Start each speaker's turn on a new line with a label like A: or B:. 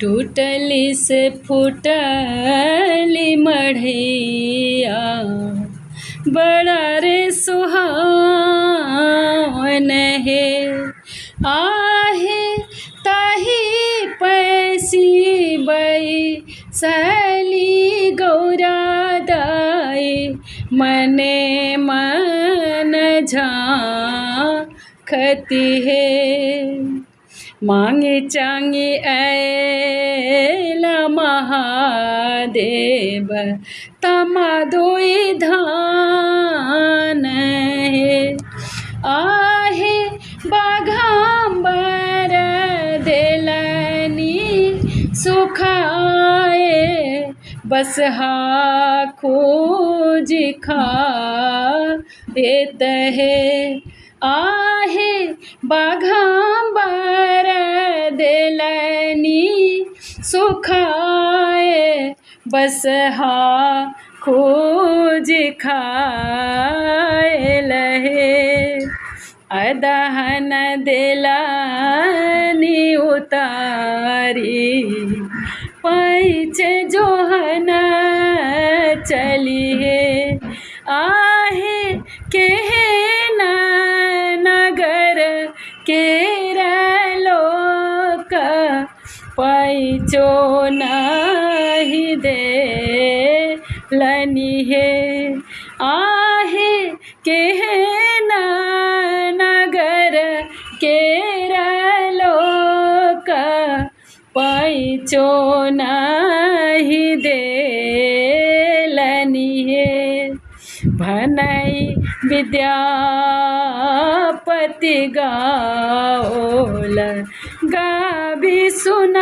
A: Totally से फूटली मढ़ैया बड़ा रे सुहावन है। आहे ताही पैसी बैसली गौरा दाई मने मन झांकती है। मांगे चांगे ऐला महादेव तमादोई धान है। आहे बाघांबर देलनी सुखाए बस हा खोज खा देत है। आहे बाघांबर देलनी सुखाए बस हा खोज खाए लहे। अदहन देलनी उतारी पैचे जोहन चली है। आहे केहे नगर केरलोक पैचो नहीं देलनी है। आहे केहे नगर केरलोक पैचो नहीं देलनी है। भनई विद्यापति गाओल गाबी सुना।